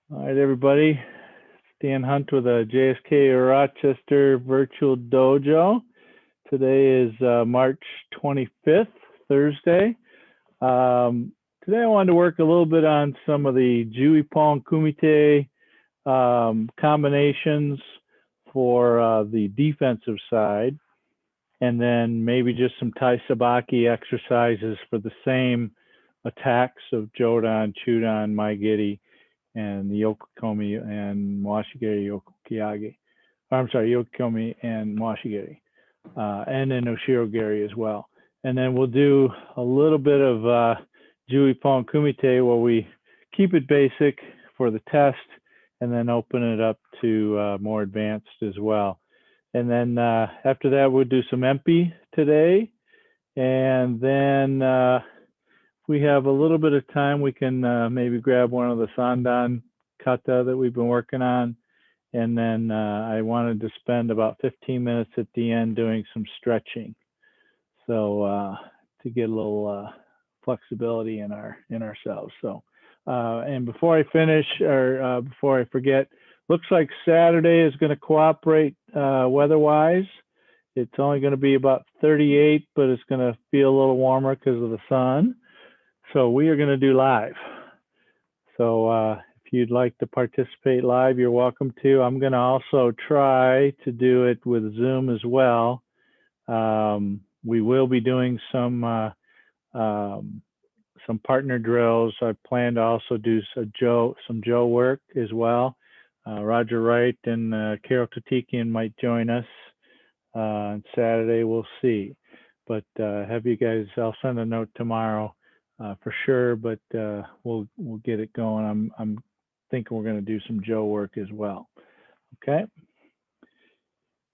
All right, everybody. Dan Hunt with a JSKA Rochester Virtual Dojo. Today is March 25th, Thursday. Today I wanted to work a little bit on some of the Jiyu Ippon Kumite combinations for the defensive side, and then maybe just some Tai Sabaki exercises for the same attacks of Jodan, Chudan, Maigiri, and the Yokokomi and Mwashigiri Yokokyage. I'm sorry, Yokokomi and Mwashigiri, and then Oshirogiri as well. And then we'll do a little bit of Jiyu Ippon Kumite where we keep it basic for the test and then open it up to more advanced as well. And then after that, we'll do some Enpi today. And then we have a little bit of time, we can maybe grab one of the Enpi Kata that we've been working on. And then I wanted to spend about 15 minutes at the end doing some stretching. So to get a little flexibility in ourselves. So, and before I finish, or before I forget, looks like Saturday is going to cooperate weather-wise. It's only going to be about 38, but it's going to feel a little warmer because of the sun. So we are going to do live. So if you'd like to participate live, you're welcome to. I'm going to also try to do it with Zoom as well. We will be doing some partner drills. I plan to also do some Joe work as well. Roger Wright and Carol Tatikian might join us on Saturday. We'll see. But have you guys? I'll send a note tomorrow. For sure, but we'll get it going. I'm thinking we're going to do some Joe work as well. Okay.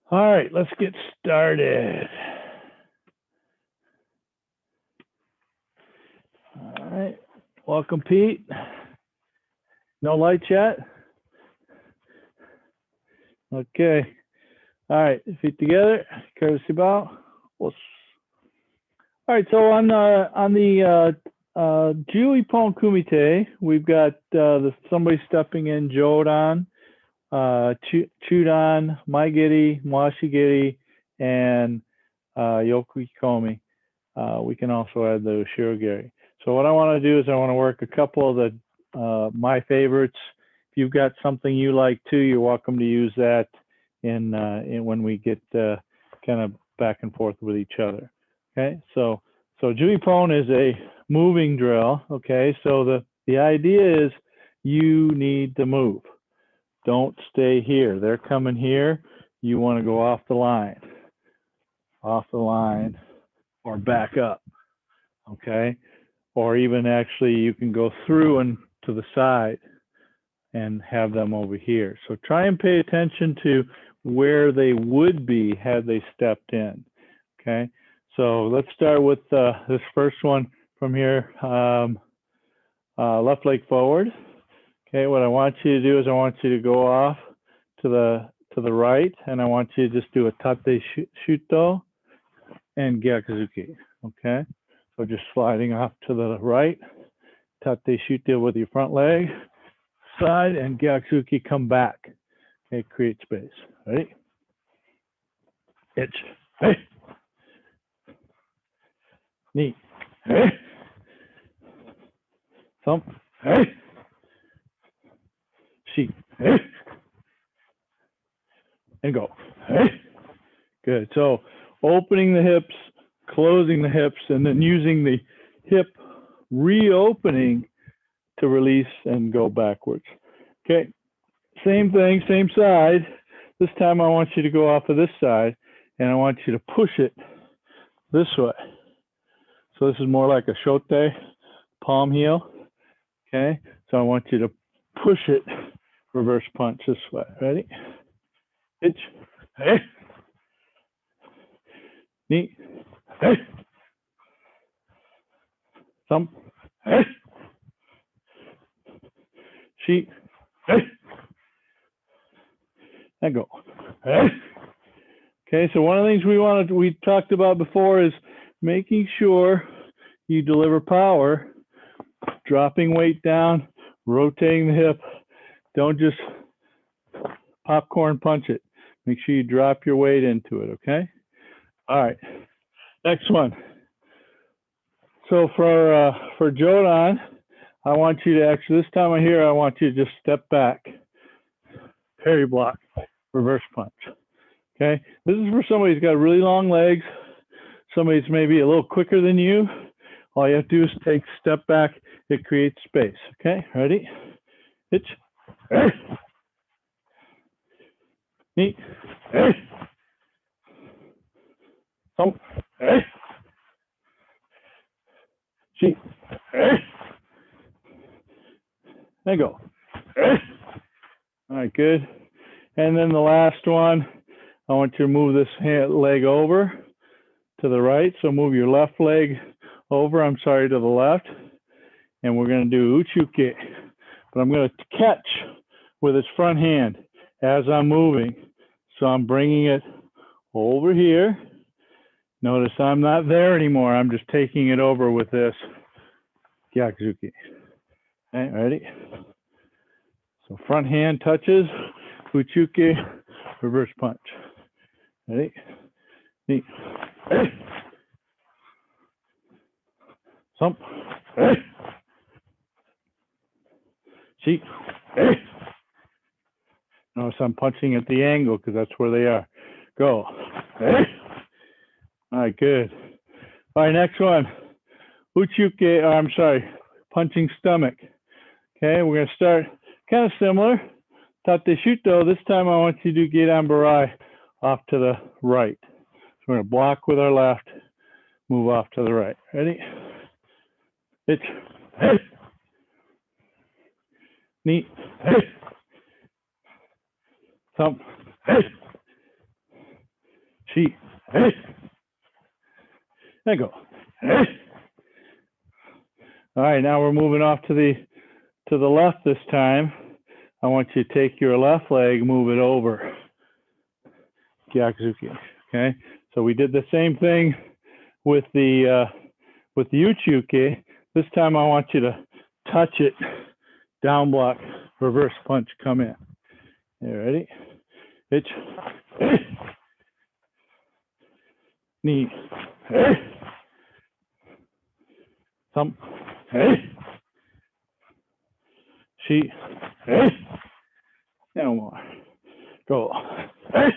All right, let's get started. All right, welcome, Pete. No lights yet? Okay. All right, feet together, courtesy bow. All right, so on the Jiyu Ippon Kumite, we've got somebody stepping in Jodan, Chudan, Maigiri, Mwashigiri, and Yokokomi. We can also add the Oshirogiri. So what I want to do is I want to work a couple of the my favorites. If you've got something you like too, you're welcome to use that in when we get kind of back and forth with each other. Okay, so Jiyu Ippon is a moving drill. Okay, so the idea is you need to move. Don't stay here. They're coming here. You want to go off the line, or back up. Okay, or even actually you can go through and to the side and have them over here. So try and pay attention to where they would be had they stepped in. Okay. So let's start with this first one from here, left leg forward. Okay, what I want you to do is I want you to go off to the right, and I want you to just do a tate shuto and gyakuzuki. Okay, so just sliding off to the right, tate shuto with your front leg, side, and gyakuzuki, come back. Okay, create space. Ready? Itch. Hey. Knee. Hey. Thump. Hey. Sheet. Hey. And go. Hey. Good. So opening the hips, closing the hips, and then using the hip reopening to release and go backwards. Okay. Same thing, same side. This time I want you to go off of this side, and I want you to push it this way. So this is more like a shote, palm heel. Okay, so I want you to push it, reverse punch this way. Ready? Itch. Hey. Knee. Hey. Thump. Hey. Sheet. Hey. And go. Hey. Okay, so one of the things we talked about before is making sure you deliver power, dropping weight down, rotating the hip, Don't just popcorn punch it. Make sure you drop your weight into it, okay? All right, next one. So for Jodan, I want you to actually, this time here, I want you to just step back, parry block, reverse punch, okay? This is for somebody who's got really long legs, somebody who's maybe a little quicker than you. All you have to do is take a step back. It creates space, okay? Ready? Hitch. Knee. Thump. Sheep. There you go. All right, good. And then the last one, I want you to move this leg over to the right. So move your left leg over, to the left. And we're going to do uchuke. But I'm going to catch with his front hand as I'm moving. So I'm bringing it over here. Notice I'm not there anymore. I'm just taking it over with this gyakuzuki. Okay, ready? So front hand touches, uchuke, reverse punch. Ready? Knee. Thump. Sheep. Notice I'm punching at the angle because that's where they are. Go. All right, good. All right, next one. Uchuke, punching stomach. Okay, we're going to start kind of similar. Tate shuto, this time I want you to do Gedan Barai off to the right. So we're going to block with our left, move off to the right. Ready? Hitch. Knee. Thump. Sheep. There you go. All right, now we're moving off to the left this time. I want you to take your left leg, move it over. Gyakuzuki. Okay, so we did the same thing with the uchuke. This time I want you to touch it, down block, reverse punch, come in. You ready? Hitch. Knee. Thump. Sheet. No more. Go. All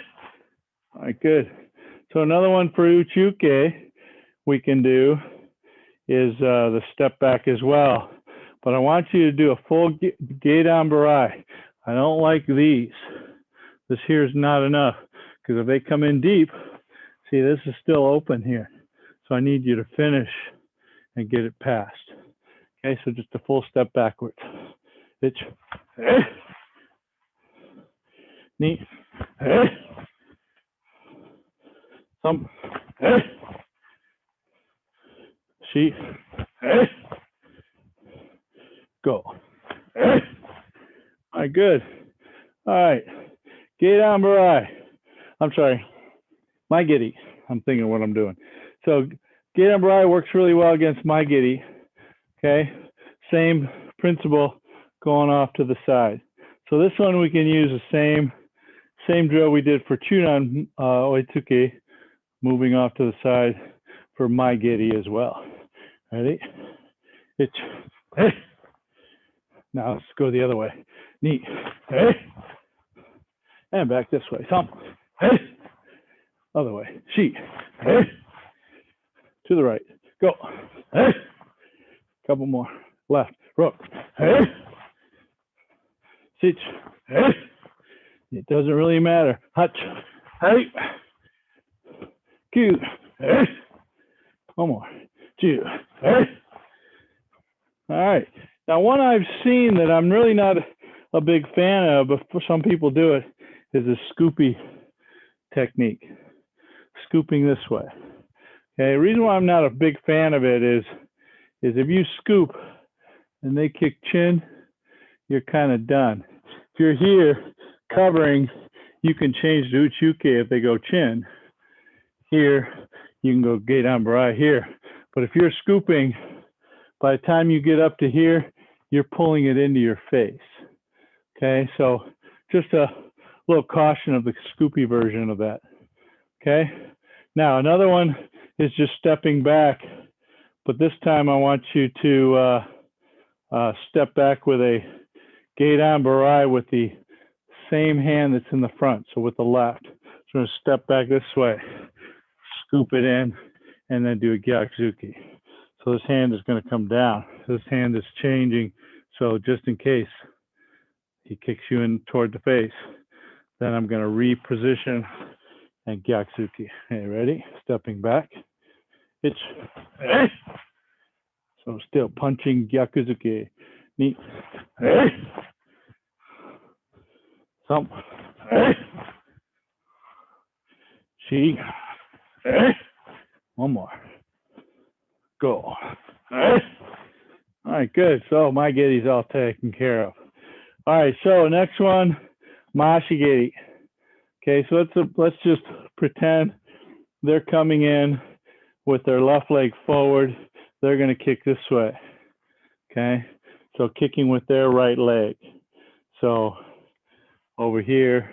right, good. So another one for uchuke we can do is the step back as well. But I want you to do a full Gedan Barai. I don't like these. This here is not enough because if they come in deep, see, this is still open here. So I need you to finish and get it past. Okay, so just a full step backwards. Hitch. Knee. Thump. Sheet. Go. All right, good. All right. Gedan Barai. I'm sorry. My giddy. I'm thinking what I'm doing. So Gedan Barai works really well against my giddy. Okay. Same principle going off to the side. So this one we can use the same drill we did for Chudan Oitsuki, moving off to the side for my giddy as well. Ready? Hitch. Now let's go the other way. Knee. And back this way. Thump. Other way. Sheet. To the right. Go. Couple more. Left. Rook. Sitch. It doesn't really matter. Hutch. Hey. Q. One more. Jiu. All right. Now, one I've seen that I'm really not a big fan of, but some people do it, is a scoopy technique. Scooping this way. Okay. The reason why I'm not a big fan of it is if you scoop and they kick chin, you're kind of done. If you're here covering, you can change to uchuke if they go chin. Here, you can go Gedan Barai here. But if you're scooping, by the time you get up to here, you're pulling it into your face. Okay, so just a little caution of the scoopy version of that. Okay, now another one is just stepping back, but this time I want you to step back with a Gedan Barai with the same hand that's in the front, so with the left. So I'm going to step back this way, scoop it in, and then do a Gyakuzuki. So this hand is going to come down. This hand is changing, so just in case he kicks you in toward the face, then I'm going to reposition and Gyakuzuki. Okay, ready? Stepping back. It's so still punching Gyakuzuki. Knee. Thump. Chi. One more. Go. All right, good. So my giddy's all taken care of. All right, so next one, Mashigiri. Okay, so let's just pretend they're coming in with their left leg forward. They're going to kick this way. Okay, so kicking with their right leg. So over here,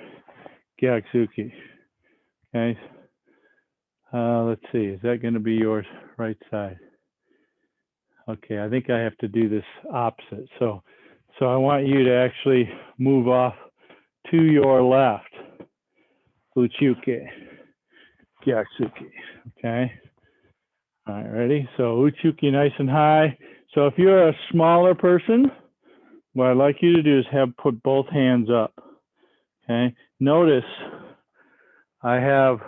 Gyakuzuki. Okay, let's see, is that going to be your right side? Okay, I think I have to do this opposite. So I want you to actually move off to your left. Uchuke, Gyakuzuki. Okay. All right, ready? So Uchuki nice and high. So if you're a smaller person, what I'd like you to do is put both hands up. Okay. Notice I have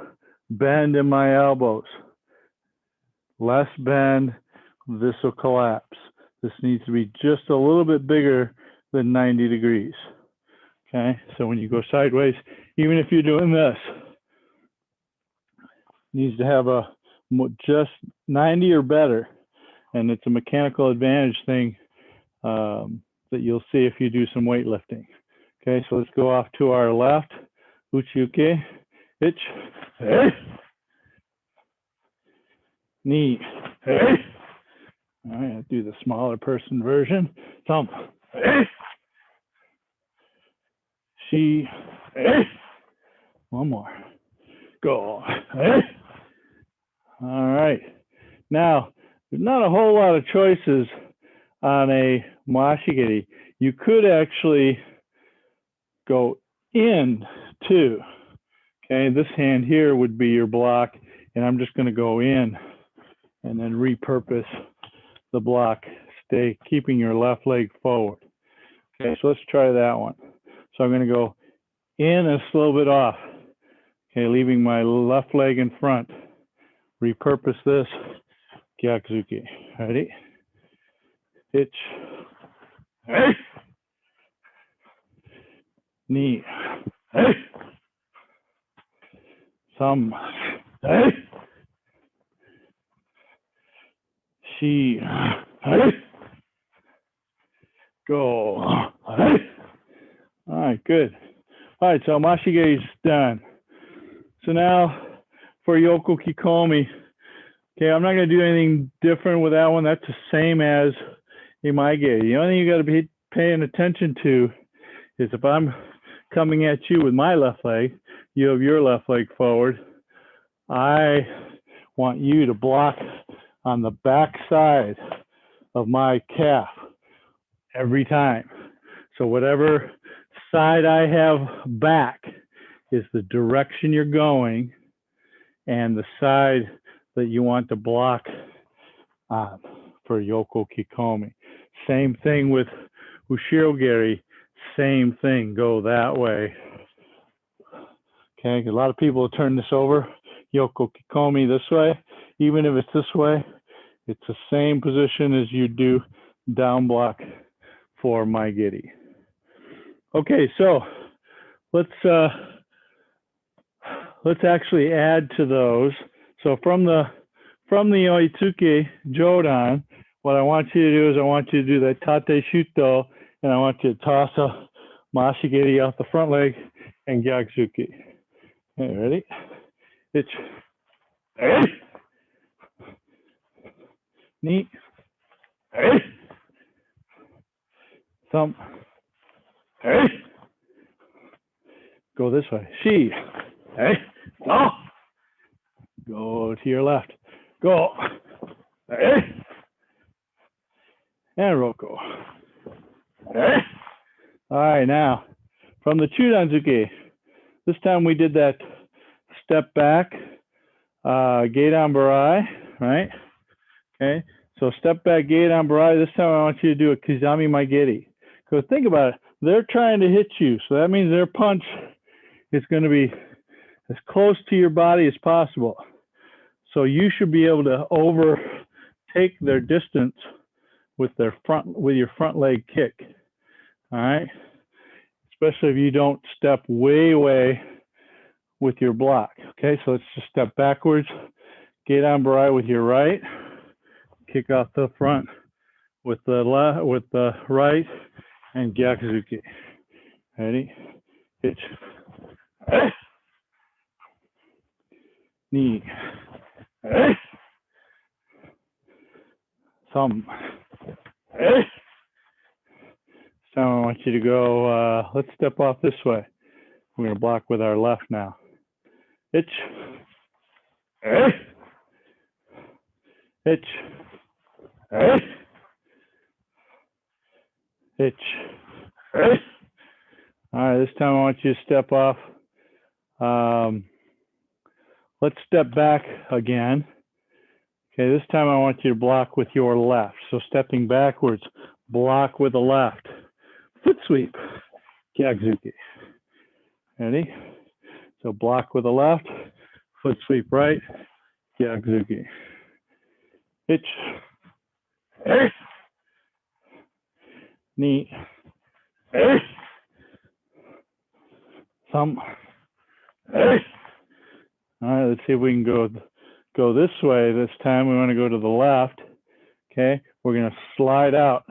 bend in my elbows. Less bend, this will collapse. This needs to be just a little bit bigger than 90 degrees. Okay. So when you go sideways, even if you're doing this, needs to have a just 90 or better, and it's a mechanical advantage thing that you'll see if you do some weightlifting. Okay, so let's go off to our left. Uchuke, itch, knee. All right, I'll do the smaller person version. Thump. She. One more. Go. All right. Now, there's not a whole lot of choices on a Mashigiri. You could actually go in too. Okay, this hand here would be your block, and I'm just going to go in and then repurpose the block, keeping your left leg forward. Okay, so let's try that one. So I'm going to go in and a little bit off. Okay, leaving my left leg in front. Repurpose this, Gyakuzuki. Ready? Hitch. Knee. Thumb. She. Go. All right, good. All right, so Mashigiri's done. So now for Yoko Kikomi. Okay, I'm not going to do anything different with that one. That's the same as a Maigiri. The only thing you got to be paying attention to is if I'm coming at you with my left leg, you have your left leg forward. I want you to block on the back side of my calf every time. So whatever side I have back is the direction you're going, and the side that you want to block on for Yoko Kikomi. Same thing with Ushirogiri, same thing, go that way. Okay, a lot of people turn this over, Yoko Kikomi this way. Even if it's this way, it's the same position as you do down block for Maigiri. Okay, so let's actually add to those. So from the Oitsuki Jodan, what I want you to do is I want you to do the Tate Shuto, and I want you to toss a Mashigiri off the front leg and Gyakuzuki. Okay, ready? Itch. Knee. Thumb. Go this way. She. Hey. Oh. Go to your left. Go. Hey. And Roko. Hey. All right, now from the Chudanzuki. This time we did that step back, Geidan Barai, right? Okay, so step back, Geidan Barai. This time I want you to do a Kizami Maigeri. Because think about it, they're trying to hit you, so that means their punch is going to be as close to your body as possible. So you should be able to overtake their distance with your front leg kick. All right, especially if you don't step way with your block. Okay, so let's just step backwards, Geidan Barai with your right, kick off the front with the left, with the right, and Gyakuzuki. Ready? Hitch. Knee. Thumb. This time I want you to go, let's step off this way. We're going to block with our left now. Hitch. Hitch. Hitch. All right, this time I want you to step off. Let's step back again. Okay, this time I want you to block with your left. So stepping backwards, block with the left. Foot sweep, Gyakuzuki. Ready? So block with the left, foot sweep right, Gyakuzuki. Hitch. Knee. Thumb. All right, let's see if we can go this way. This time we want to go to the left. Okay, we're going to slide out.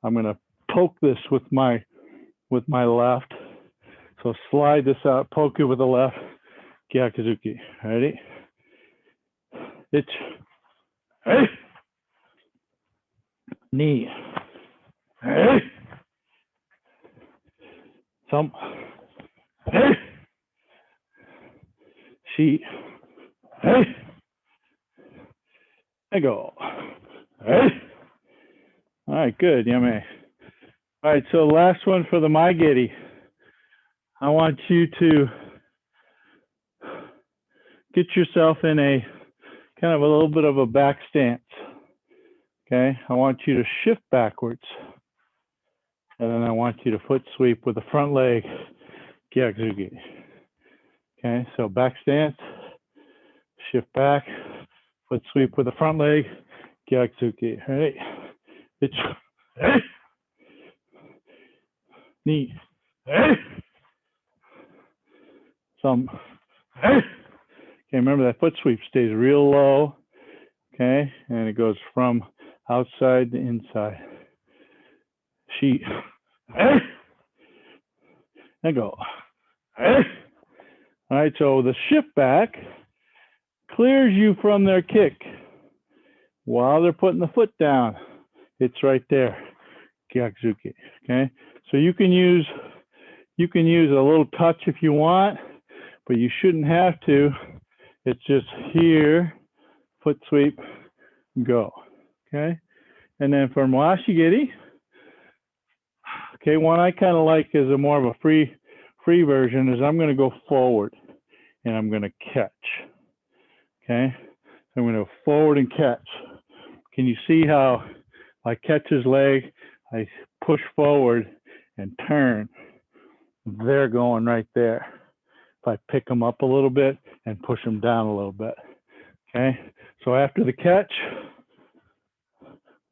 I'm going to poke this with my left. So slide this out, poke it with the left, Gyakuzuki. Ready? Hitch. Knee. Thumb. She. And go. All right, good, Yame. All right, so last one for the Maigeri. I want you to get yourself in a kind of a little bit of a back stance. Okay, I want you to shift backwards. And then I want you to foot sweep with the front leg, Gyakuzuki. Okay, so back stance, shift back, foot sweep with the front leg, Gyakuzuki. All right, it's knee, thumb. Okay, remember that foot sweep stays real low. Okay, and it goes from outside to inside. She. And go. All right, so the shift back clears you from their kick while they're putting the foot down. It's right there, Gyakuzuki. Okay, so you can use a little touch if you want, but you shouldn't have to. It's just here, foot sweep, go. Okay, and then for Mwashigiri, okay, one I kind of like is a more of a free version is I'm going to go forward and I'm going to catch. Okay, so I'm going to go forward and catch. Can you see how I catch his leg, I push forward and turn? They're going right there. If I pick them up a little bit and push them down a little bit. Okay, so after the catch,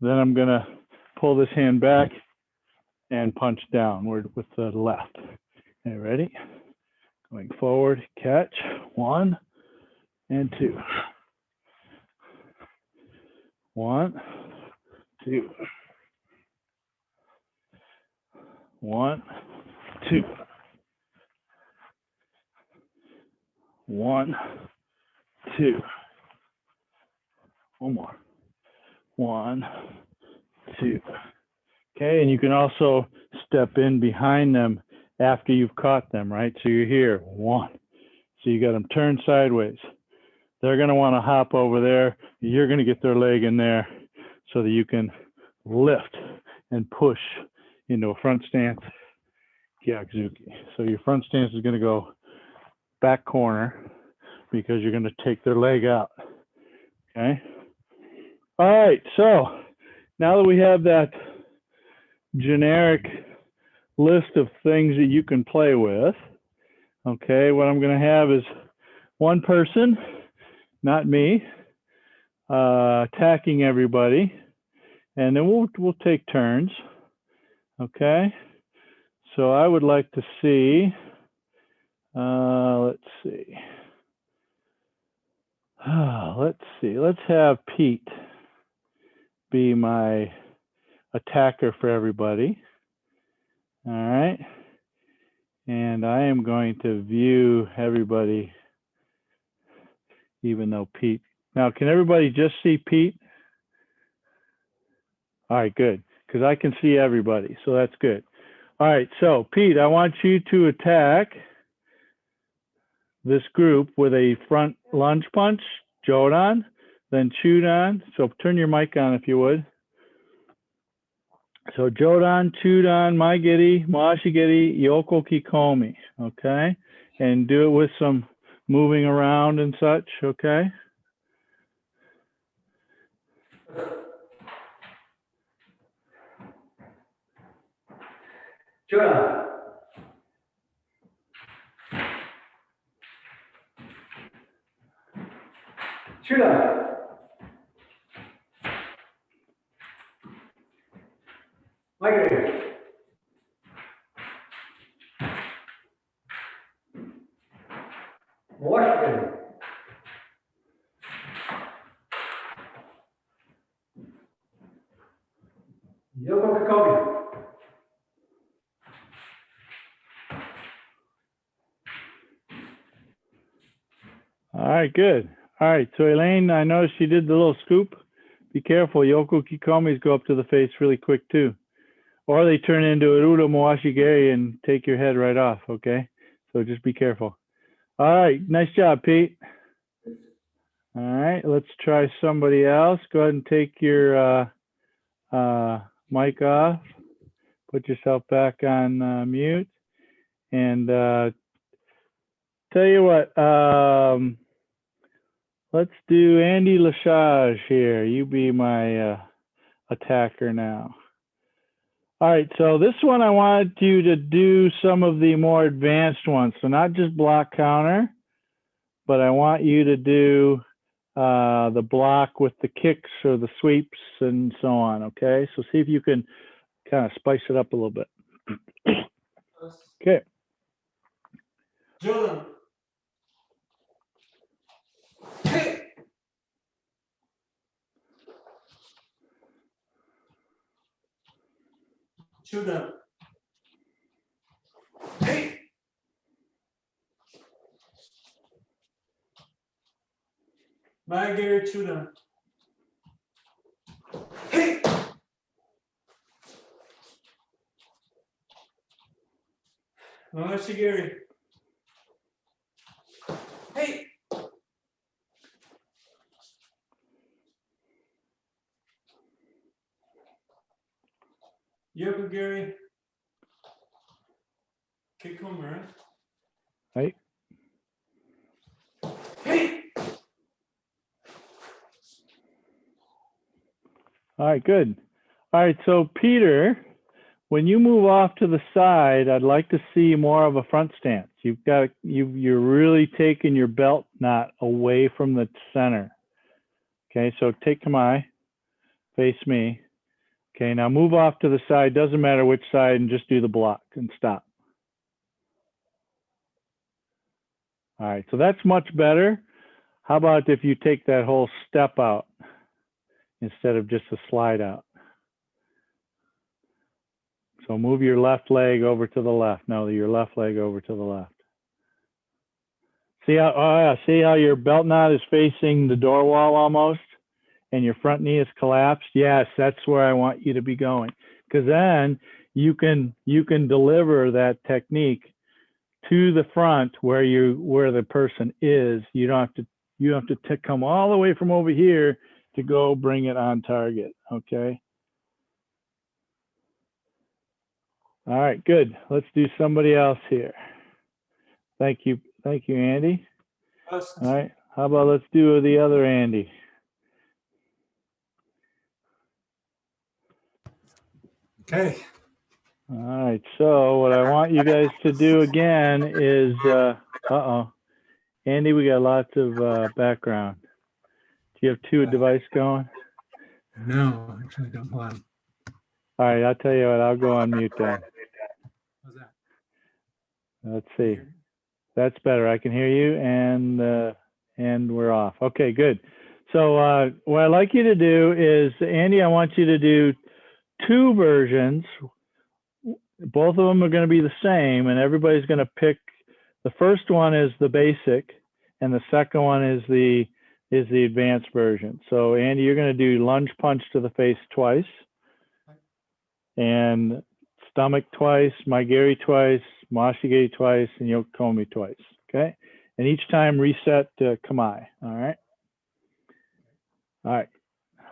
then I'm going to pull this hand back and punch downward with the left. Okay, ready? Going forward, catch, 1 and 2. 1, 2. 1, 2. 1, 2. One more. 1, 2. Okay, and you can also step in behind them after you've caught them, right? So you're here, 1. So you got them turned sideways. They're going to want to hop over there. You're going to get their leg in there so that you can lift and push into a front stance Gyakuzuki. So your front stance is going to go back corner because you're going to take their leg out. Okay. All right. So now that we have that generic list of things that you can play with, okay, what I'm going to have is one person, not me, attacking everybody, and then we'll take turns. Okay. So I would like to see, let's see. Let's have Pete be my attacker for everybody. All right. And I am going to view everybody, even though Pete. Now, can everybody just see Pete? All right, good. Because I can see everybody, so that's good. All right, so Pete, I want you to attack this group with a front lunge punch, Jodan, then Chudan. So turn your mic on if you would. So Jodan, Chudan, Maigiri, Mashigiri, Yoko Kikomi, okay? And do it with some moving around and such, okay? Chudan. Chudan. Maigiri. Washington. Yoko Kikomi. All right, good. All right, so Elaine, I noticed you did the little scoop. Be careful, Yoko Kikomis go up to the face really quick too. Or they turn into Urudo Moashigiri and take your head right off, okay? So just be careful. All right, nice job, Pete. All right, let's try somebody else. Go ahead and take your mic off. Put yourself back on mute. And tell you what, let's do Andy Lachage here. You be my attacker now. All right, so this one I wanted you to do some of the more advanced ones. So not just block counter, but I want you to do the block with the kicks or the sweeps and so on, okay? So see if you can kind of spice it up a little bit. Okay. Jordan. Hey. Chudan. Hey. Maigiri Chudan. Hey. Mashigiri. Hey. Yokogiri. Kikomi, right? Right. Hey. All right, good. All right, so Peter, when you move off to the side, I'd like to see more of a front stance. You're really taking your belt knot away from the center. Okay, so take Kamai, face me. Okay, now move off to the side, doesn't matter which side, and just do the block and stop. All right, so that's much better. How about if you take that whole step out instead of just a slide out? So move your left leg over to the left. No, your left leg over to the left. See how, oh yeah, see how your belt knot is facing the door wall almost, and your front knee is collapsed? Yes, that's where I want you to be going. Because then you can deliver that technique to the front where the person is. You don't have to come all the way from over here to go bring it on target. Okay. All right, good. Let's do somebody else here. Thank you, Andy. All right, how about let's do the other Andy. Okay. All right, so what I want you guys to do again is, Andy, we got lots of background. Do you have two devices going? No, actually, don't. Hold on. All right, I'll tell you what, I'll go on mute then. How's that? Let's see. That's better. I can hear you, and we're off. Okay, good. So what I'd like you to do is, Andy, I want you to do two versions. Both of them are going to be the same, and everybody's going to pick. The first one is the basic, and the second one is the advanced version. So Andy, you're going to do lunge punch to the face twice, and stomach twice, maigiri twice, mashigiri twice, and yokomi twice. Okay, and each time reset to kamae. All right. All right.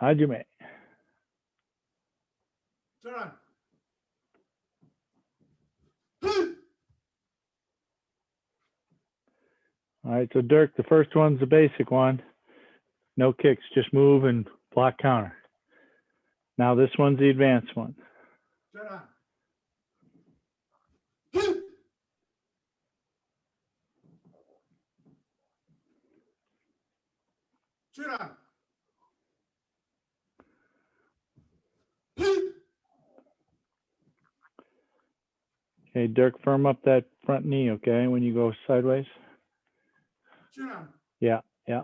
Hajime. Turn on. All right, so Dirk, the first one's the basic one. No kicks, just move and block counter. Now this one's the advanced one. Turn on. Turn on. Okay, Dirk, firm up that front knee, okay, when you go sideways. Turn on. Yeah, yeah.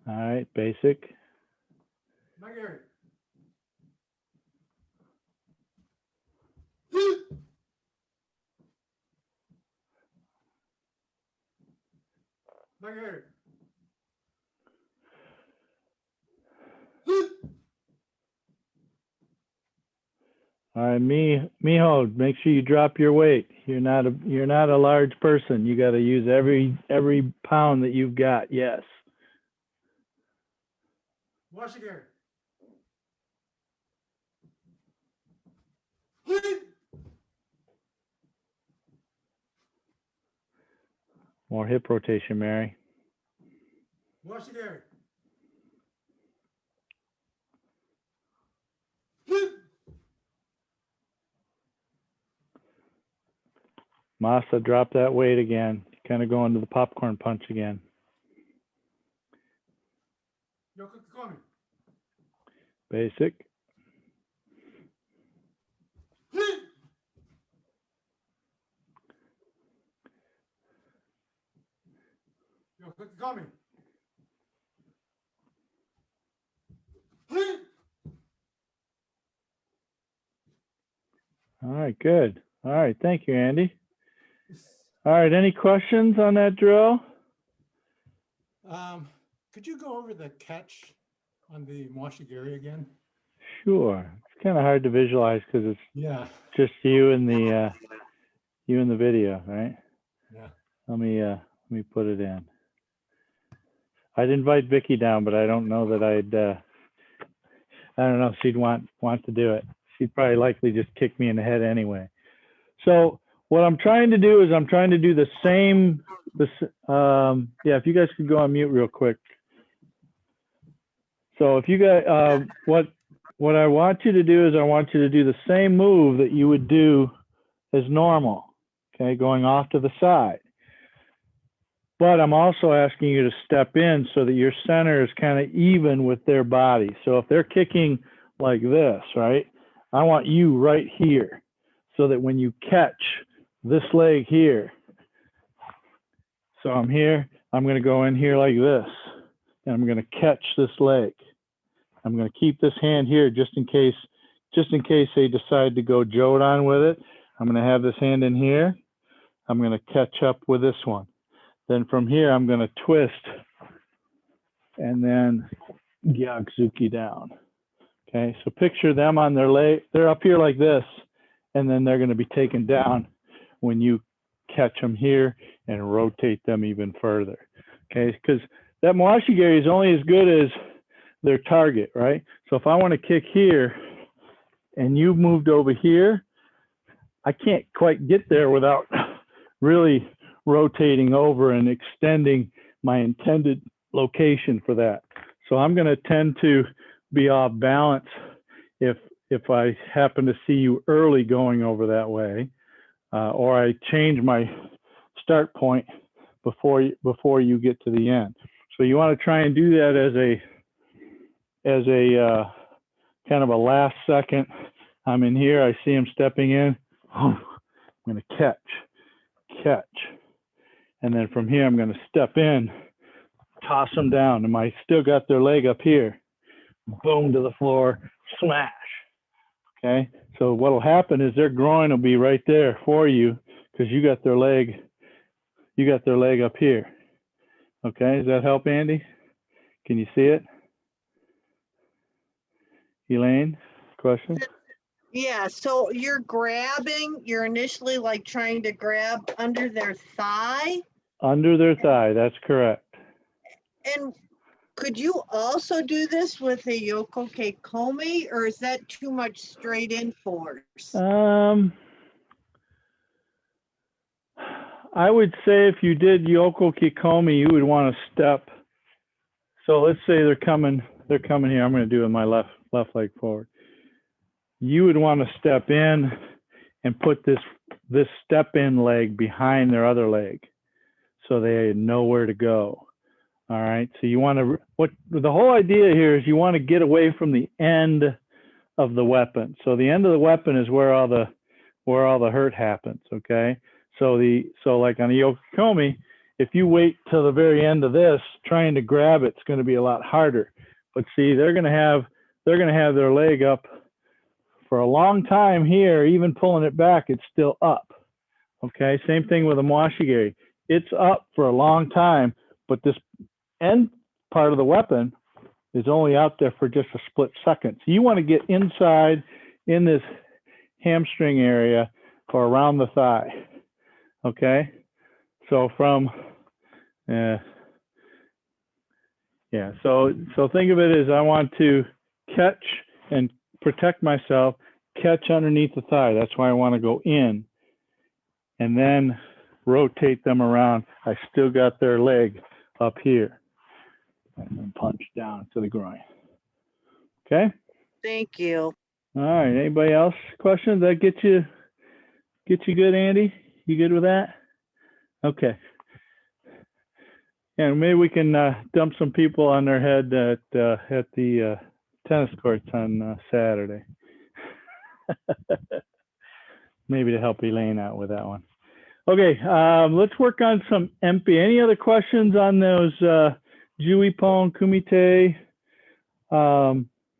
All right, basic. Maigiri. Maigiri. All right, Miho, make sure you drop your weight. You're not a large person. You got to use every pound that you've got. Yes. Washigiri. More hip rotation, Mary. Washigiri. Masa, drop that weight again. Kind of go into the popcorn punch again. Yokomi. Basic. Yokomi. All right, good. All right, thank you, Andy. All right, any questions on that drill? Could you go over the catch on the Washigiri again? Sure. It's kind of hard to visualize because it's just you and the video, right? Yeah. Let me put it in. I'd invite Vicky down, but I don't know that I don't know if she'd want to do it. She'd probably likely just kick me in the head anyway. So what I'm trying to do is I'm trying to do the same. If you guys could go on mute real quick. So if you guys, what I want you to do is I want you to do the same move that you would do as normal, okay, going off to the side. But I'm also asking you to step in so that your center is kind of even with their body. So if they're kicking like this, right, I want you right here so that when you catch this leg here, so I'm here, I'm going to go in here like this, and I'm going to catch this leg. I'm going to keep this hand here just in case they decide to go Jodan with it. I'm going to have this hand in here. I'm going to catch up with this one. Then from here, I'm going to twist and then Gyakzuki down. Okay, so picture them on their leg. They're up here like this, and then they're going to be taken down when you catch them here and rotate them even further. Okay, because that Mawashigiri is only as good as their target, right? So if I want to kick here and you moved over here, I can't quite get there without really rotating over and extending my intended location for that. So I'm going to tend to be off balance if I happen to see you early going over that way, or I change my start point before you get to the end. So you want to try and do that as a kind of a last second. I'm in here, I see him stepping in. I'm going to catch. And then from here, I'm going to step in, toss them down. And I still got their leg up here. Boom to the floor, smash. Okay, so what will happen is their groin will be right there for you because you got their leg up here. Okay, does that help, Andy? Can you see it? Elaine, question? Yeah, so you're initially like trying to grab under their thigh? Under their thigh, that's correct. And could you also do this with a Yoko Keikomi, or is that too much straight in force? I would say if you did Yoko Kikomi, you would want to step. So let's say they're coming here. I'm going to do it with my left leg forward. You would want to step in and put this step in leg behind their other leg so they know where to go. All right. So you want to, the whole idea here is you want to get away from the end of the weapon. So the end of the weapon is where all the hurt happens. Okay. So like on a Yokokomi, if you wait till the very end of this, trying to grab it's going to be a lot harder. But see, they're going to have their leg up for a long time here. Even pulling it back, it's still up. Okay, same thing with a Mawashigiri. It's up for a long time, but this end part of the weapon is only out there for just a split second. So you want to get inside in this hamstring area or around the thigh. Okay, so from so think of it as I want to catch and protect myself, catch underneath the thigh. That's why I want to go in and then rotate them around. I still got their leg up here and then punch down to the groin. Okay. Thank you. All right. Anybody else? Questions? That get you good, Andy? You good with that? Okay. And maybe we can dump some people on their head at the tennis courts on Saturday. Maybe to help Elaine out with that one. Okay, let's work on some Enpi. Any other questions on those Jiyu Ippon Kumite?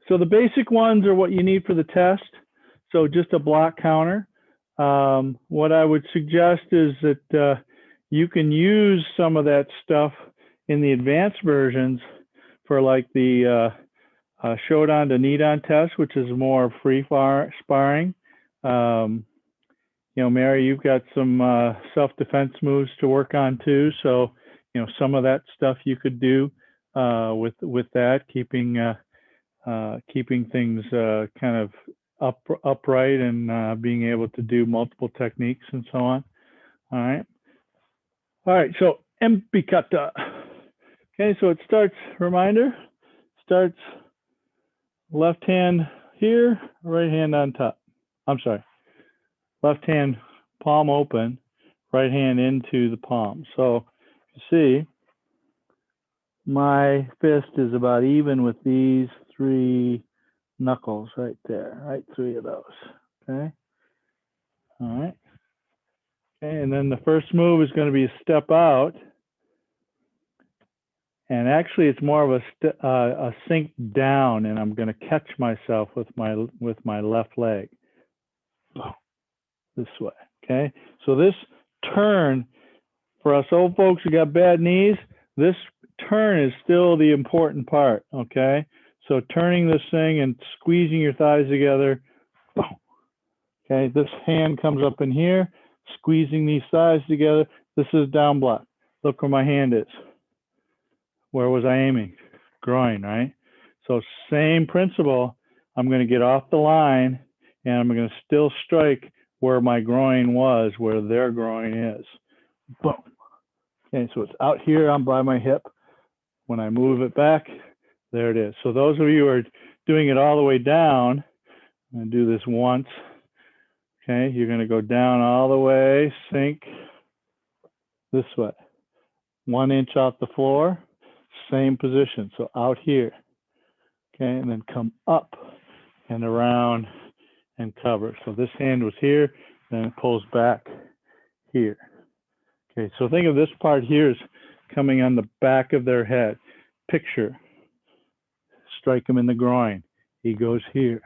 So the basic ones are what you need for the test. So just a block counter. What I would suggest is that you can use some of that stuff in the advanced versions for like the Shodan to Nidan test, which is more free sparring. You know, Mary, you've got some self-defense moves to work on too. So, you know, some of that stuff you could do with that, keeping things kind of upright and being able to do multiple techniques and so on. All right. So Enpi Kata. Okay, so it starts. Reminder, starts left hand here, right hand on top. I'm sorry. Left hand palm open, right hand into the palm. So you see, my fist is about even with these three knuckles right there, right? Three of those. Okay. All right. Okay, and then the first move is going to be a step out. And actually, it's more of a sink down, and I'm going to catch myself with my left leg this way. Okay, so this turn for us old folks who got bad knees, this turn is still the important part, okay? So turning this thing and squeezing your thighs together. Okay, this hand comes up in here, squeezing these thighs together. This is down block. Look where my hand is. Where was I aiming? Groin, right? So same principle. I'm going to get off the line and I'm going to still strike where my groin was, where their groin is. Boom. Okay, so it's out here. I'm by my hip. When I move it back, there it is. So those of you who are doing it all the way down, I'm going to do this once. Okay, you're going to go down all the way, sink this way. 1 inch off the floor, same position. So out here. Okay, and then come up and around and cover. So this hand was here, then it pulls back here. Okay, so think of this part here as coming on the back of their head. Picture, strike him in the groin. He goes here.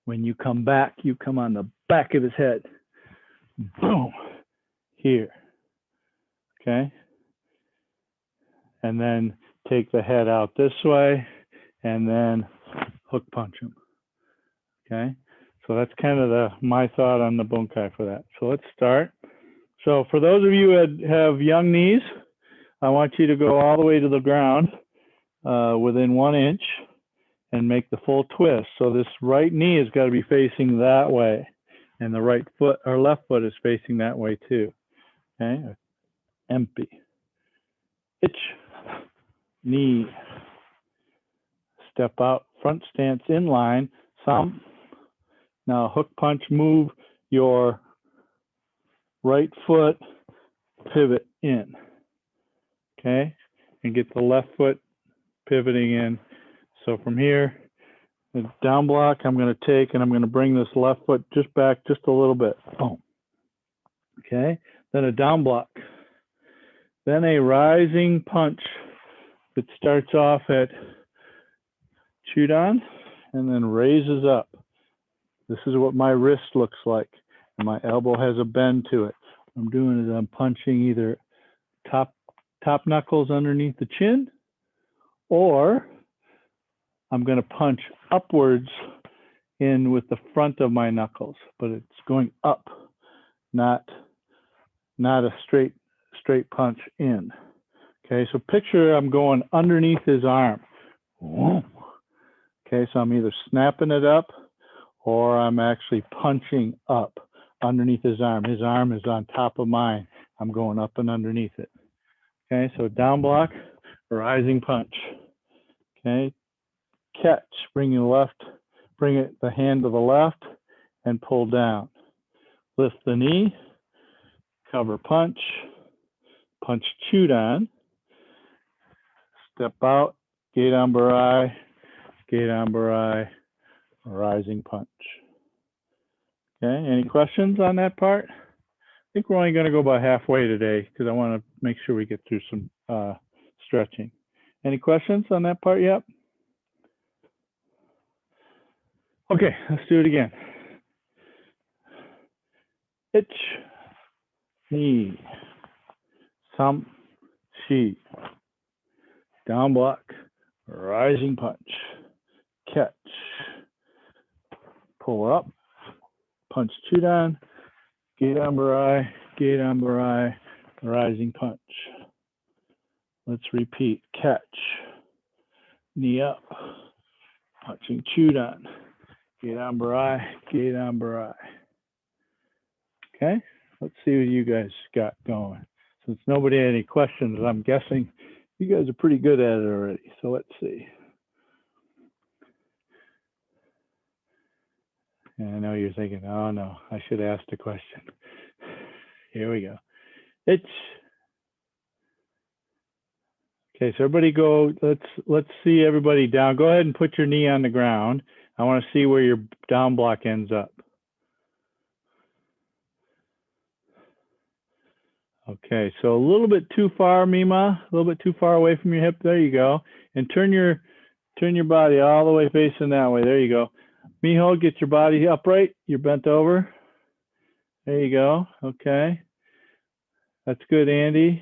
When you come back, you come on the back of his head. Boom, here, okay? And then take the head out this way and then hook punch him, okay? So that's kind of my thought on the bunkai for that. So let's start. So for those of you that have young knees, I want you to go all the way to the ground within 1 inch and make the full twist. So this right knee has got to be facing that way, and the right foot or left foot is facing that way too. Okay, Enpi. Itch, knee. Step out, front stance in line, some. Now hook punch, move your right foot, pivot in. Okay, and get the left foot pivoting in. So from here, the down block, I'm going to take and I'm going to bring this left foot just back just a little bit. Boom. Okay, then a down block. Then a rising punch that starts off at chudan and then raises up. This is what my wrist looks like. And my elbow has a bend to it. What I'm doing is I'm punching either top knuckles underneath the chin, or I'm going to punch upwards in with the front of my knuckles, but it's going up, not a straight punch in. Okay, so picture I'm going underneath his arm. Okay, so I'm either snapping it up or I'm actually punching up underneath his arm. His arm is on top of mine. I'm going up and underneath it. Okay, so down block, rising punch. Okay, catch, bring the hand to the left and pull down. Lift the knee, cover punch, punch chudan, step out, gedan barai, rising punch. Okay, any questions on that part? I think we're only going to go about halfway today because I want to make sure we get through some stretching. Any questions on that part yet? Okay, let's do it again. Itch, knee, sam, shi, down block, rising punch, catch, pull up, punch chudan, gedan barai, rising punch. Let's repeat. Catch, knee up, punching chudan, gedan barai. Okay, let's see what you guys got going. Since nobody had any questions, I'm guessing you guys are pretty good at it already. So let's see. And I know you're thinking, oh no, I should ask the question. Here we go. Okay, so everybody go, let's see everybody down. Go ahead and put your knee on the ground. I want to see where your down block ends up. Okay, so a little bit too far, Mima, a little bit too far away from your hip. There you go. And turn your body all the way facing that way. There you go. Miho, get your body upright. You're bent over. There you go. Okay. That's good, Andy.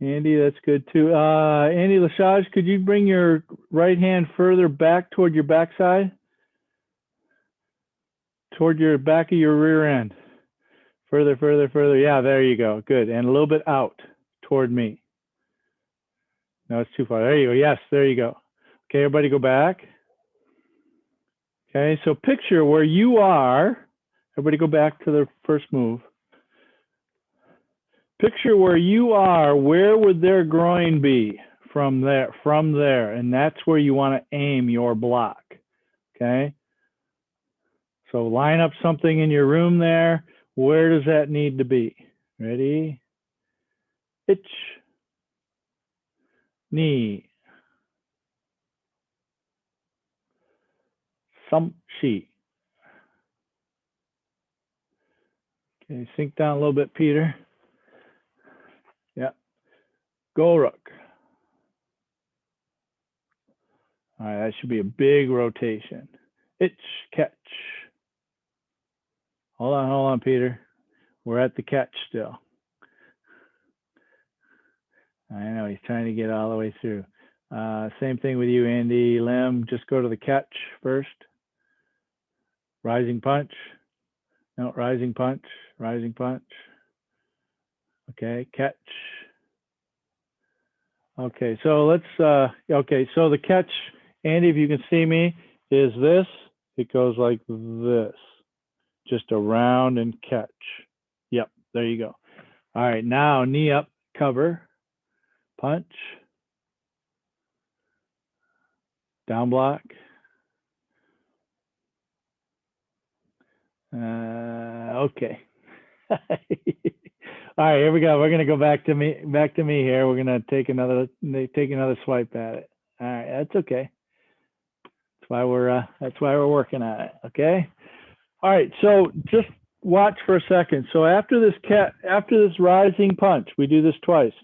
Andy, that's good too. Andy Lesage, could you bring your right hand further back toward your backside? Toward your back of your rear end. Further, further, further. Yeah, there you go. Good. And a little bit out toward me. No, it's too far. There you go. Yes, there you go. Okay, everybody go back. Okay, so picture where you are. Everybody go back to the first move. Picture where you are. Where would their groin be from there? And that's where you want to aim your block. Okay. So line up something in your room there. Where does that need to be? Ready? Itch. Knee. Some she. Okay, sink down a little bit, Peter. Yeah. Go rook. All right, that should be a big rotation. Itch, catch. Hold on, Peter. We're at the catch still. I know, he's trying to get all the way through. Same thing with you, Andy Lim. Just go to the catch first. Rising punch. No, rising punch, rising punch. Okay, catch. Okay, so let's, okay, so the catch, Andy, if you can see me, is this. It goes like this. Just around and catch. Yep, there you go. All right, now knee up, cover, punch, down block. Okay. All right, here we go. We're gonna go back to me here. We're gonna take another swipe at it. All right, that's okay. That's why we're working on it. Okay. All right, so just watch for a second. So after this rising punch, we do this twice,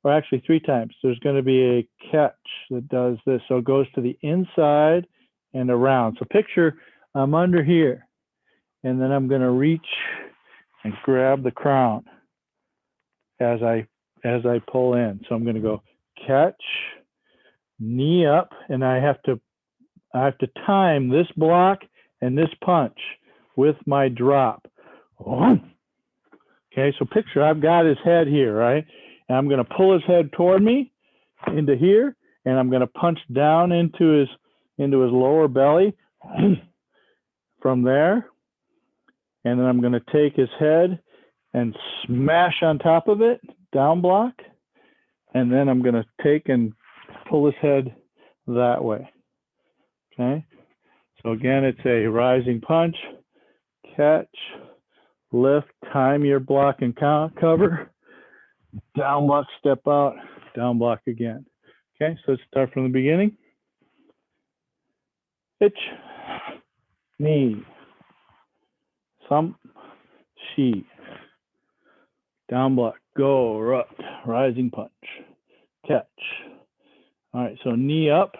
or actually 3 times. There's going to be a catch that does this. So it goes to the inside and around. So picture I'm under here, and then I'm going to reach and grab the crown as I pull in. So I'm going to go catch, knee up, and I have to time this block and this punch with my drop. Okay, so picture I've got his head here, right? And I'm going to pull his head toward me into here, and I'm going to punch down into his lower belly from there. And then I'm going to take his head and smash on top of it, down block. And then I'm going to take and pull his head that way. Okay, so again, it's a rising punch, catch, lift, time your block and cover, down block, step out, down block again. Okay, so let's start from the beginning. Itch, knee, thump, she, down block, go, rook, rising punch, catch. All right, so knee up,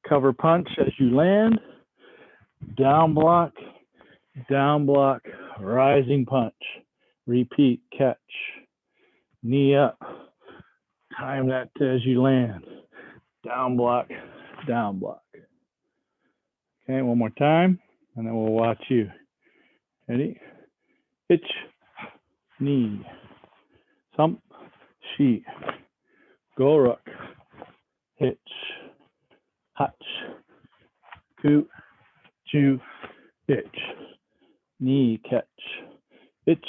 cover punch as you land, down block, rising punch, repeat, catch, knee up, time that as you land, down block, down block. Okay, one more time, and then we'll watch you. Ready? Itch, knee, thump, she, go rook, hitch, hutch, coup, chew, itch, knee catch, itch,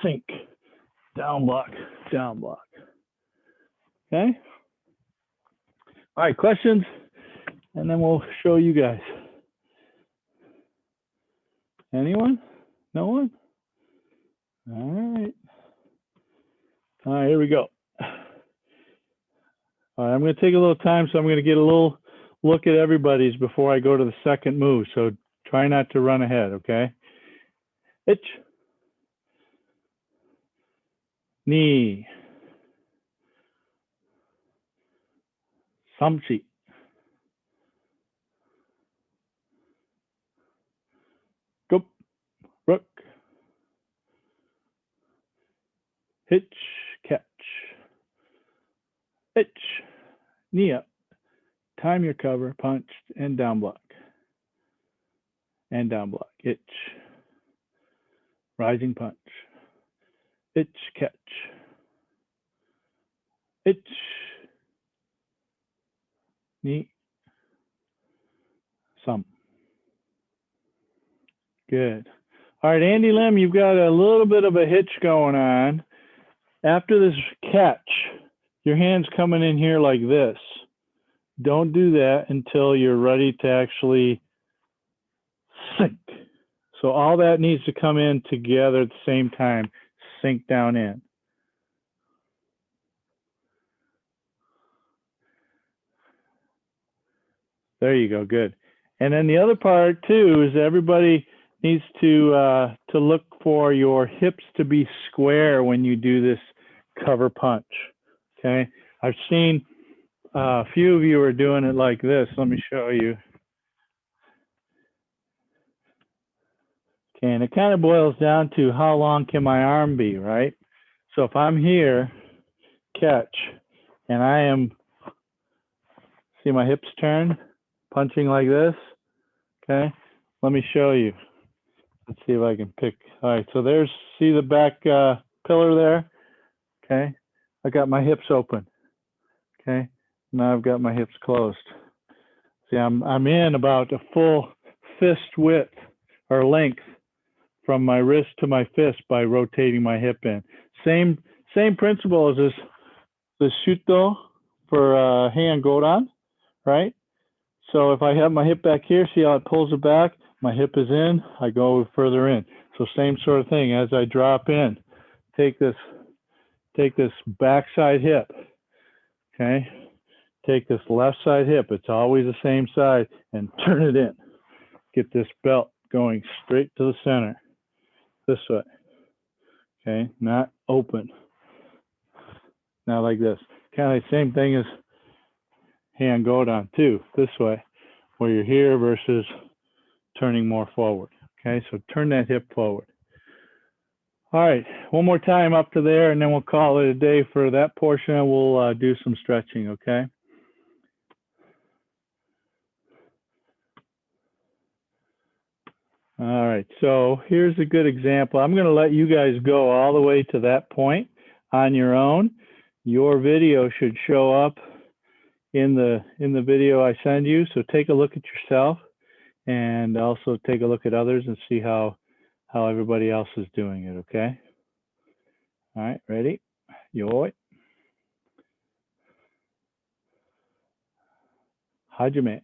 sink, down block, down block. Okay? All right, questions? And then we'll show you guys. Anyone? No one? All right. All right, here we go. All right, I'm going to take a little time, so I'm going to get a little look at everybody's before I go to the second move. So try not to run ahead, okay? Itch, knee, samchi, go, rook, hitch, catch, itch, knee up, time your cover, punch, and down block. And down block, itch, rising punch, itch, catch, itch, knee, some. Good. All right, Andy Lim, you've got a little bit of a hitch going on. After this catch, your hand's coming in here like this. Don't do that until you're ready to actually sink. So all that needs to come in together at the same time, sink down in. There you go, good. And then the other part too is everybody needs to look for your hips to be square when you do this cover punch, okay? I've seen a few of you are doing it like this. Let me show you. Okay, and it kind of boils down to how long can my arm be, right? So if I'm here, catch, and I am, see my hips turn, punching like this, okay? Let me show you. Let's see if I can pick. All right, so there's, see the back pillar there? Okay, I got my hips open. Okay, now I've got my hips closed. See, I'm in about a full fist width or length from my wrist to my fist by rotating my hip in. Same principle as this shuto for hand godan, right? So if I have my hip back here, see how it pulls it back? My hip is in, I go further in. So same sort of thing as I drop in. Take this backside hip, okay? Take this left side hip, it's always the same side, and turn it in. Get this belt going straight to the center, this way, okay? Not open. Now like this. Kind of the same thing as hand godan too, this way, where you're here versus turning more forward, okay? So turn that hip forward. All right, one more time up to there, and then we'll call it a day for that portion, and we'll do some stretching, okay? All right, so here's a good example. I'm going to let you guys go all the way to that point on your own. Your video should show up in the video I send you, so take a look at yourself and also take a look at others and see how everybody else is doing it, okay? All right, ready? Yoi. Hajime.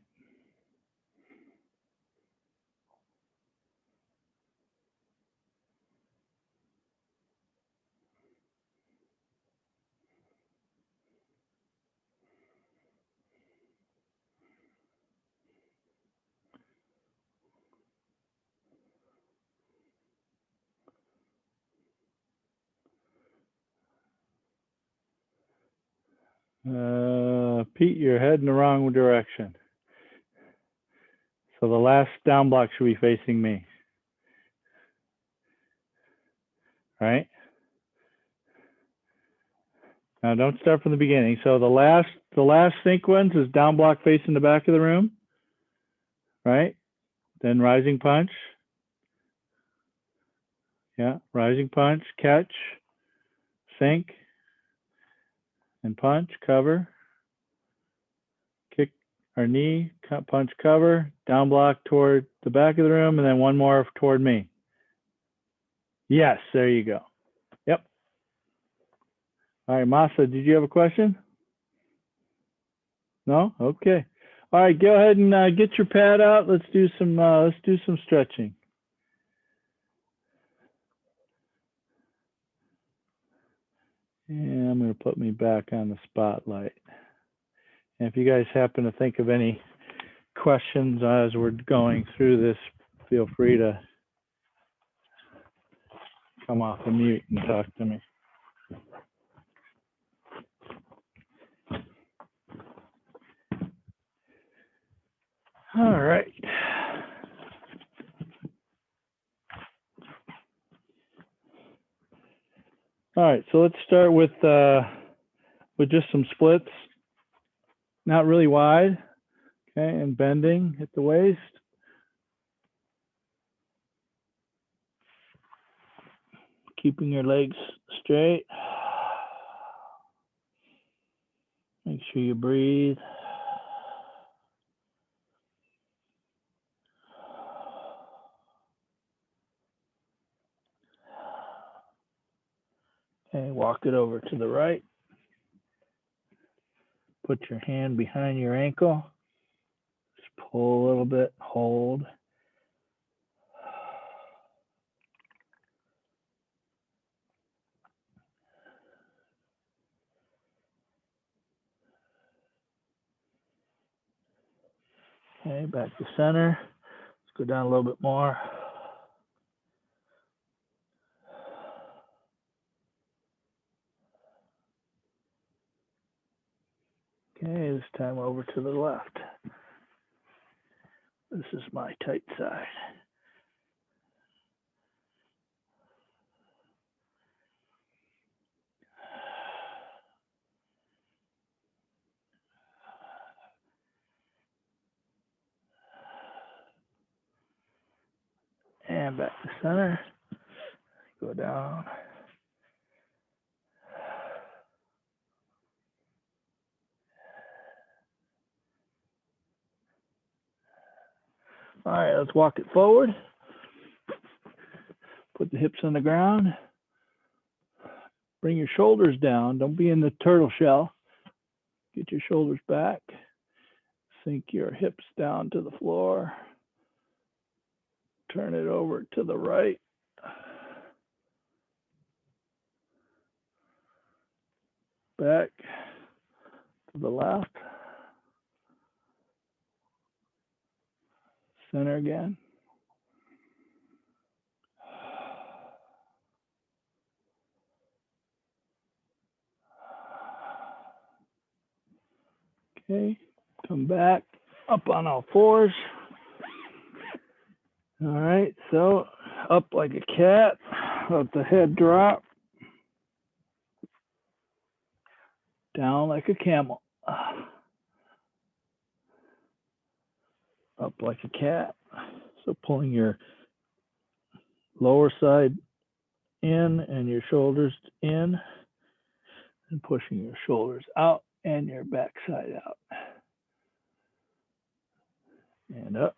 Pete, you're heading the wrong direction. So the last down block should be facing me. Right? Now don't start from the beginning. So the last sequence is down block facing the back of the room. Right? Then rising punch. Yeah, rising punch, catch, sink, and punch, cover, kick or knee, punch, cover, down block toward the back of the room, and then one more toward me. Yes, there you go. Yep. All right, Masa, did you have a question? No? Okay. All right, go ahead and get your pad out. Let's do some stretching. And I'm going to put me back on the spotlight. And if you guys happen to think of any questions as we're going through this, feel free to come off the mute and talk to me. All right. All right, so let's start with with just some splits, not really wide, okay, and bending at the waist. Keeping your legs straight. Make sure you breathe. Okay, walk it over to the right. Put your hand behind your ankle. Just pull a little bit, hold. Okay, back to center. Let's go down a little bit more. Okay, this time over to the left. This is my tight side. And back to center. Go down. All right, let's walk it forward. Put the hips on the ground. Bring your shoulders down. Don't be in the turtle shell. Get your shoulders back. Sink your hips down to the floor. Turn it over to the right. Back to the left. Center again. Okay, come back up on all fours. All right, so up like a cat, let the head drop. Down like a camel. Up like a cat. So pulling your lower side in and your shoulders in, and pushing your shoulders out and your back side out. And up.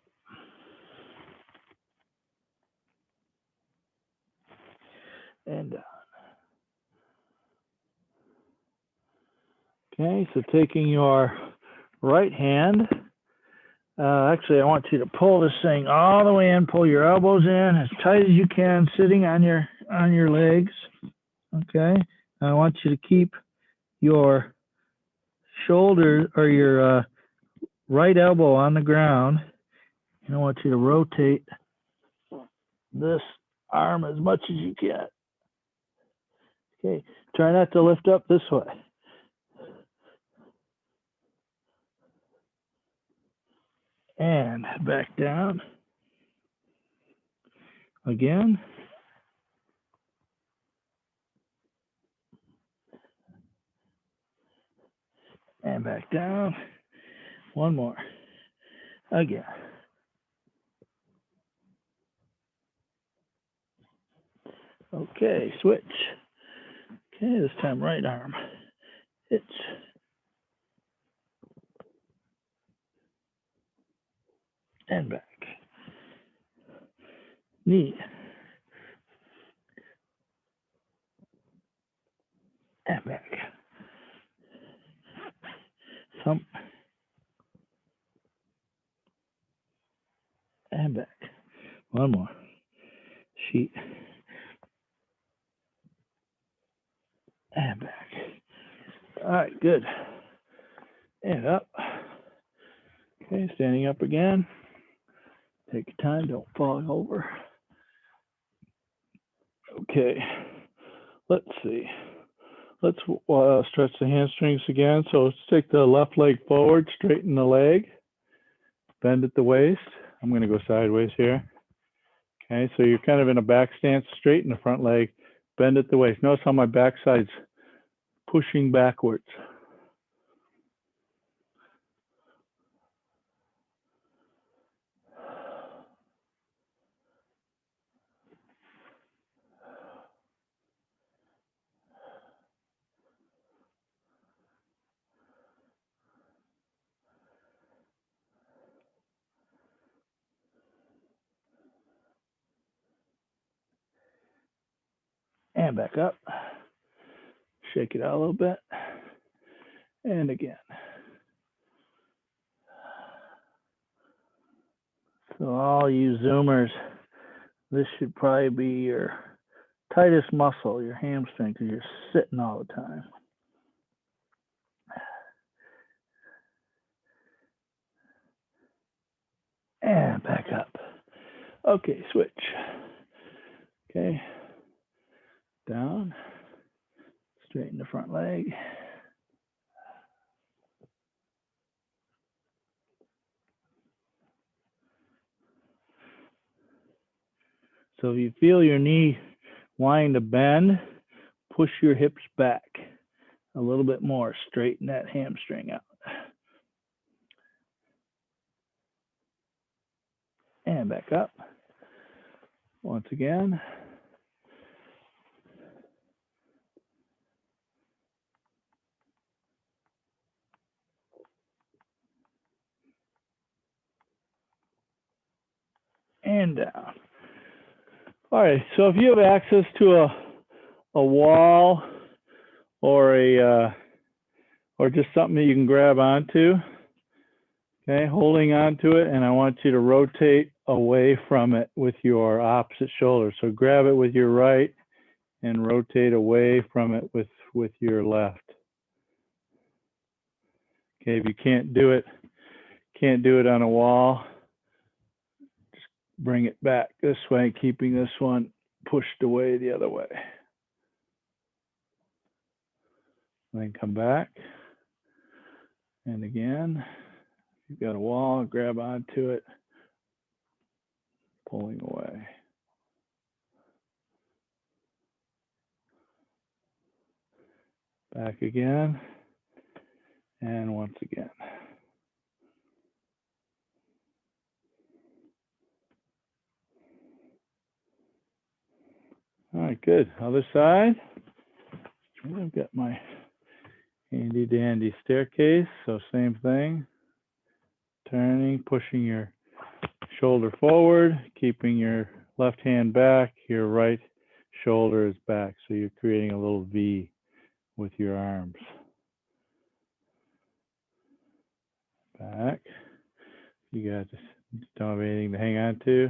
And down. Okay, so taking your right hand, actually I want you to pull this thing all the way in, pull your elbows in as tight as you can, sitting on your legs. Okay, I want you to keep your shoulder or your right elbow on the ground, and I want you to rotate this arm as much as you can. Okay, try not to lift up this way. And back down. Again. And back down. One more. Again. Okay, switch. Okay, this time right arm. Hits. And back. Knee. And back. Thump. And back. One more. Sheet. And back. All right, good. And up. Okay, standing up again. Take your time, don't fall over. Okay, let's see. Let's stretch the hamstrings again. So let's take the left leg forward, straighten the leg, bend at the waist. I'm going to go sideways here. Okay, so you're kind of in a back stance, straighten the front leg, bend at the waist. Notice how my backside's pushing backwards. And back up. Shake it out a little bit. And again. So all you Zoomers, this should probably be your tightest muscle, your hamstring, because you're sitting all the time. And back up. Okay, switch. Okay. Down. Straighten the front leg. So if you feel your knee wanting to bend, push your hips back a little bit more. Straighten that hamstring out. And back up. Once again. And down. All right, so if you have access to a wall or or just something that you can grab onto, okay, holding onto it, and I want you to rotate away from it with your opposite shoulder. So grab it with your right and rotate away from it with your left. Okay, if you can't do it on a wall, just bring it back this way, keeping this one pushed away the other way. Then come back. And again, if you've got a wall, grab onto it, pulling away. Back again, and once again. All right, good. Other side. I've got my handy dandy staircase, so same thing. Turning, pushing your shoulder forward, keeping your left hand back, your right shoulder is back, so you're creating a little V with your arms. Back. You got this, don't have anything to hang on to.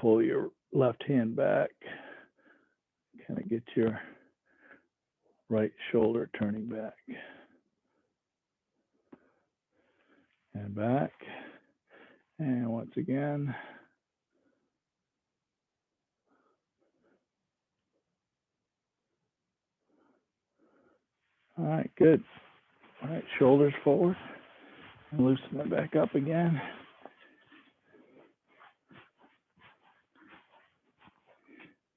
Pull your left hand back. Kind of get your right shoulder turning back. And back. And once again. All right, good. All right, shoulders forward. And loosen it back up again.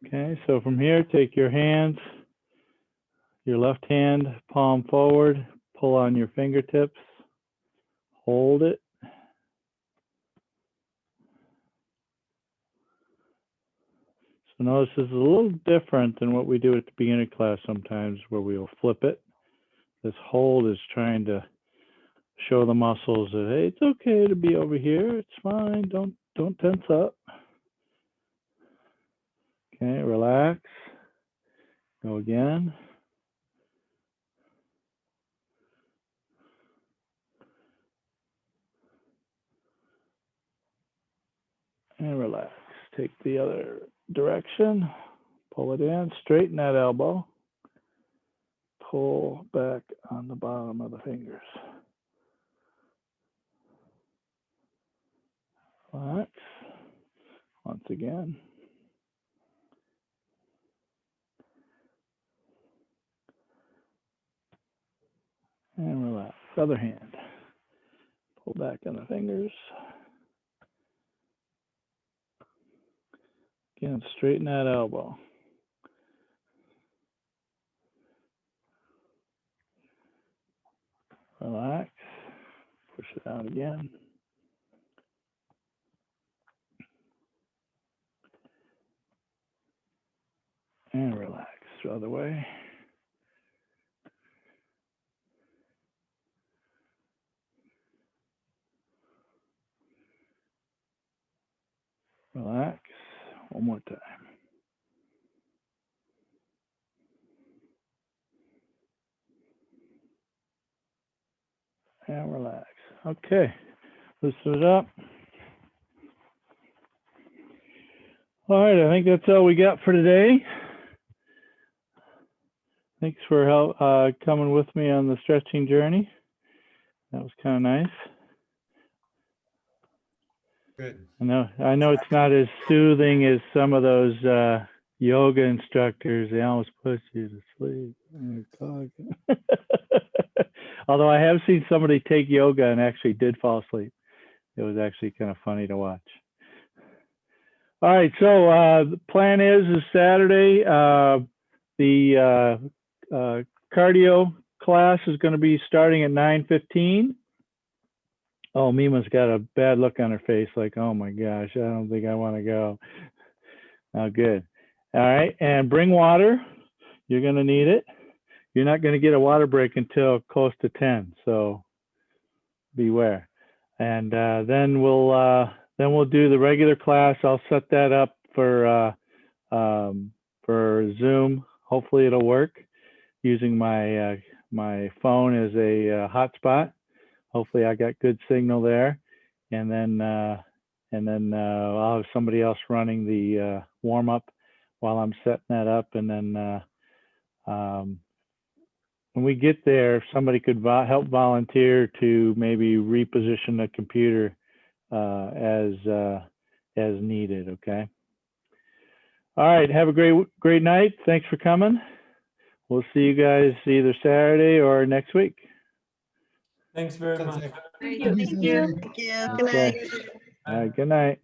Okay, so from here, take your hands, your left hand, palm forward, pull on your fingertips, hold it. So notice this is a little different than what we do at the beginning class sometimes, where we'll flip it. This hold is trying to show the muscles that, hey, it's okay to be over here. It's fine. Don't tense up. Okay, relax. Go again. And relax. Take the other direction. Pull it in. Straighten that elbow. Pull back on the bottom of the fingers. Relax. Once again. And relax. Other hand. Pull back on the fingers. Again, straighten that elbow. Relax. Push it out again. And relax. The other way. Relax. One more time. and relax. Okay, loosen it up. All right, I think that's all we got for today. Thanks for coming with me on the stretching journey. That was kind of nice. Good. I know it's not as soothing as some of those yoga instructors. They almost put you to sleep. Although I have seen somebody take yoga and actually did fall asleep. It was actually kind of funny to watch. All right, so the plan is Saturday, the cardio class is going to be starting at 9:15. Oh, Mima's got a bad look on her face, like, oh my gosh, I don't think I want to go. Oh, good. All right, and bring water. You're going to need it. You're not going to get a water break until close to 10, so beware. And then we'll do the regular class. I'll set that up for Zoom. Hopefully it'll work using my my phone as a hotspot. Hopefully I got good signal there, and then I'll have somebody else running the warm up while I'm setting that up, and then when we get there, if somebody could help volunteer to maybe reposition the computer as needed. Okay. All right. Have a great night. Thanks for coming. We'll see you guys either Saturday or next week. Thanks very Sounds much. like- Thank you. Thank you. Good Okay. night. All right. Good night.